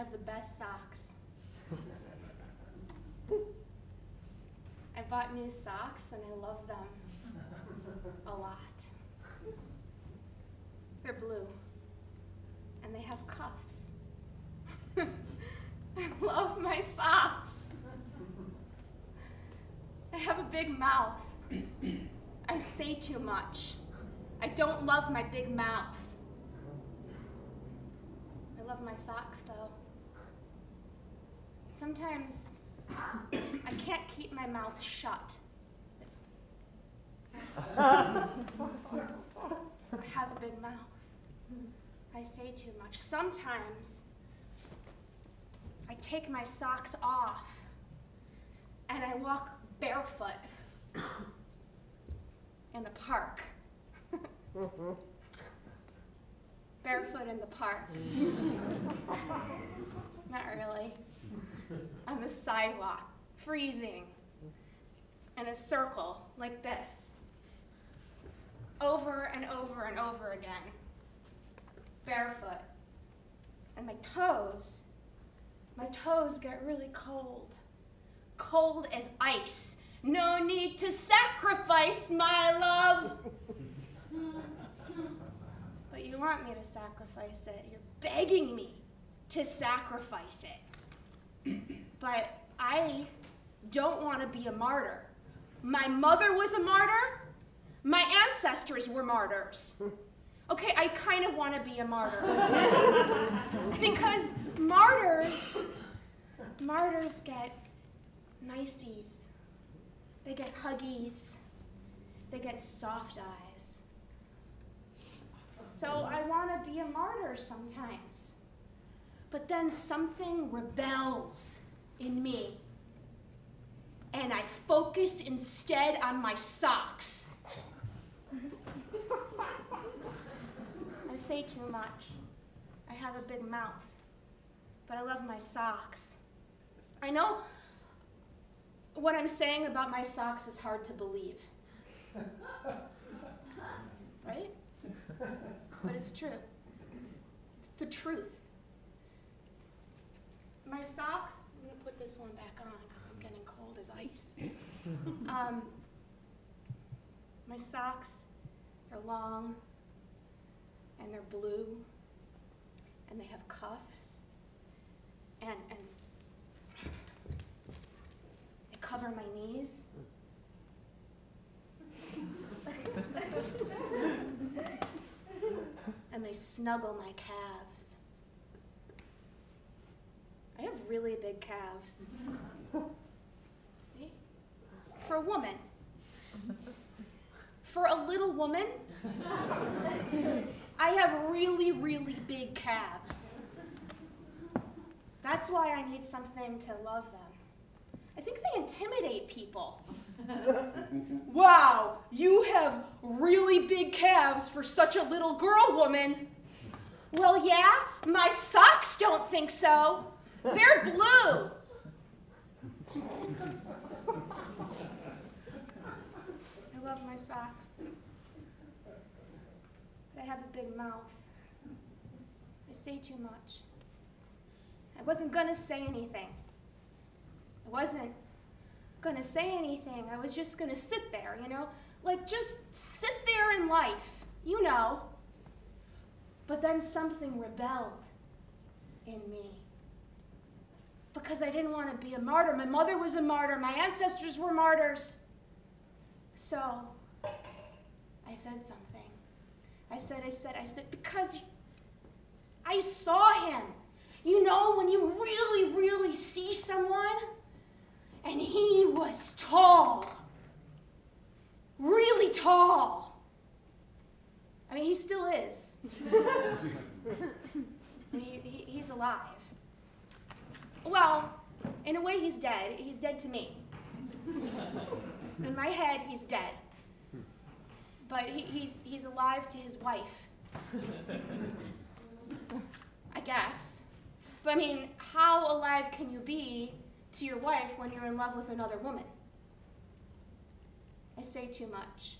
have the best socks. I bought new socks and I love them a lot. They're blue and they have cuffs. I love my socks. I have a big mouth. I say too much. I don't love my big mouth. I love my socks though. Sometimes I can't keep my mouth shut. I have a big mouth. I say too much. Sometimes I take my socks off and I walk barefoot in the park. Barefoot in the park. Not really. On the sidewalk, freezing, in a circle like this. Over and over and over again. Barefoot. And my toes get really cold. Cold as ice. No need to sacrifice, my love. But you want me to sacrifice it. You're begging me to sacrifice it. But I don't want to be a martyr. My mother was a martyr. My ancestors were martyrs. Okay, I kind of want to be a martyr. Because martyrs get niceys. They get huggies. They get soft eyes. So I want to be a martyr sometimes. But then something rebels in me. And I focus instead on my socks. I say too much. I have a big mouth. But I love my socks. I know what I'm saying about my socks is hard to believe. Right? But it's true. It's the truth. My socks, let me put this one back on because I'm getting cold as ice. My socks, they're long and they're blue and they have cuffs and they cover my knees. And they snuggle my calves. I have really big calves. See? For a woman. For a little woman, I have really, really big calves. That's why I need something to love them. I think they intimidate people. Wow, you have really big calves for such a little girl, woman. Well, yeah, my socks don't think so. They're blue. I love my socks. But I have a big mouth. I say too much. I wasn't gonna say anything. I wasn't gonna say anything. I was just gonna sit there, you know? Like, just sit there in life, you know. But then something rebelled in me. Because I didn't want to be a martyr. My mother was a martyr. My ancestors were martyrs. So I said something. I said, because I saw him. You know, when you really, really see someone, and he was tall. Really tall. I mean, he still is. I mean, he's alive. Well, in a way, he's dead. He's dead to me. In my head, he's dead. But he's alive to his wife. I guess. But I mean, how alive can you be to your wife when you're in love with another woman? I say too much.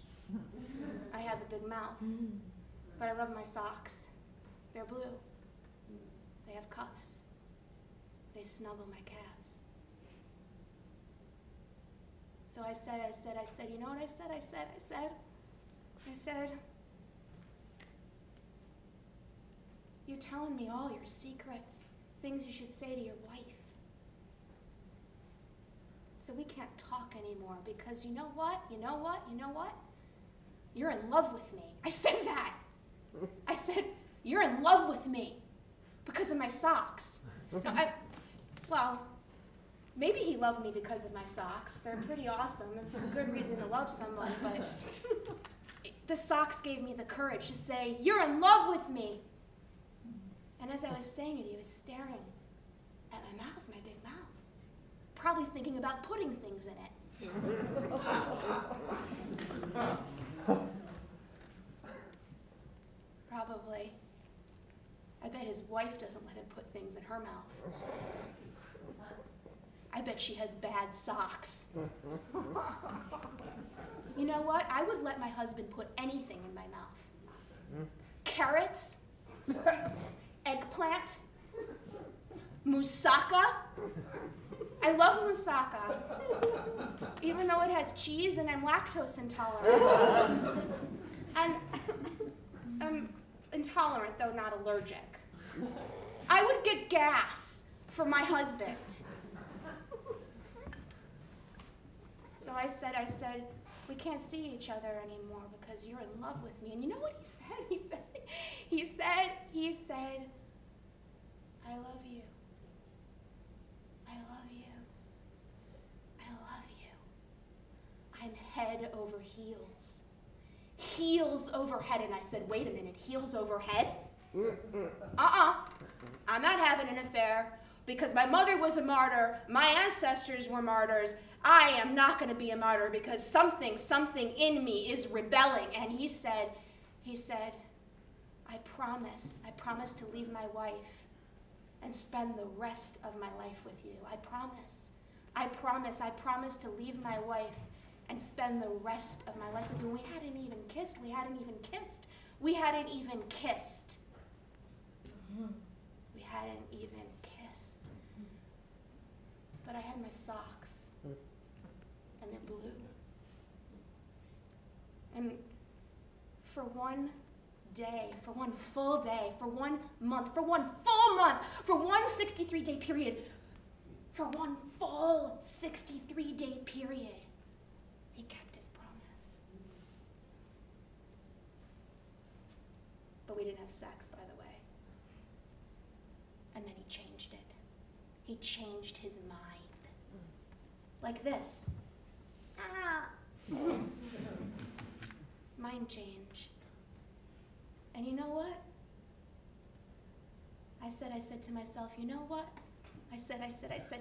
I have a big mouth. But I love my socks. They're blue. They have cuffs. they snuggle my calves. So I said, you know what I said? I said, you're telling me all your secrets, things you should say to your wife. So we can't talk anymore because you know what? You're in love with me. I said that. I said, you're in love with me because of my socks. No, well, maybe he loved me because of my socks. They're pretty awesome. It's a good reason to love someone, but the socks gave me the courage to say, you're in love with me. And as I was saying it, he was staring at my mouth, my big mouth, probably thinking about putting things in it. Probably. I bet his wife doesn't let him put things in her mouth. I bet she has bad socks. You know what? I would let my husband put anything in my mouth. Carrots, eggplant, moussaka. I love moussaka, even though it has cheese and I'm lactose intolerant. And I'm intolerant, though not allergic. I would get gas for my husband. So I said, we can't see each other anymore because you're in love with me. And you know what he said? He said, I love you. I love you. I love you. I'm head over heels. Heels over head. And I said, wait a minute, heels over head? I'm not having an affair because my mother was a martyr, my ancestors were martyrs. I am not going to be a martyr because something in me is rebelling. And he said, I promise to leave my wife and spend the rest of my life with you. I promise to leave my wife and spend the rest of my life with you. And we hadn't even kissed. But I had my socks, and they're blue. And for one day, for one full day, for 1 month, for one full month, for one 63-day period, for one full 63-day period, he kept his promise. But we didn't have sex, by the way. And then he changed it. He changed his mind. Like this. Mind change. And you know what? I said to myself, you know what? I said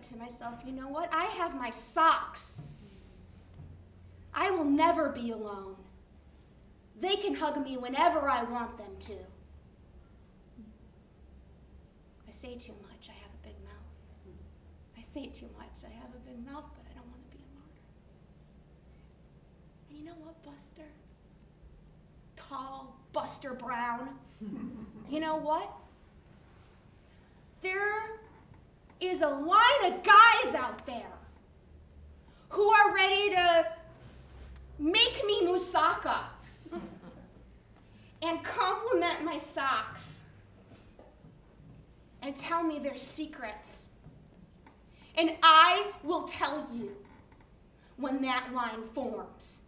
to myself, you know what? I have my socks. I will never be alone. They can hug me whenever I want them to. I say too much, I have a big mouth. I say too much, I have a big mouth, but I don't want to be a martyr. And you know what, Buster? Tall Buster Brown. You know what? There is a line of guys out there who are ready to make me moussaka and compliment my socks and tell me their secrets. And I will tell you when that line forms.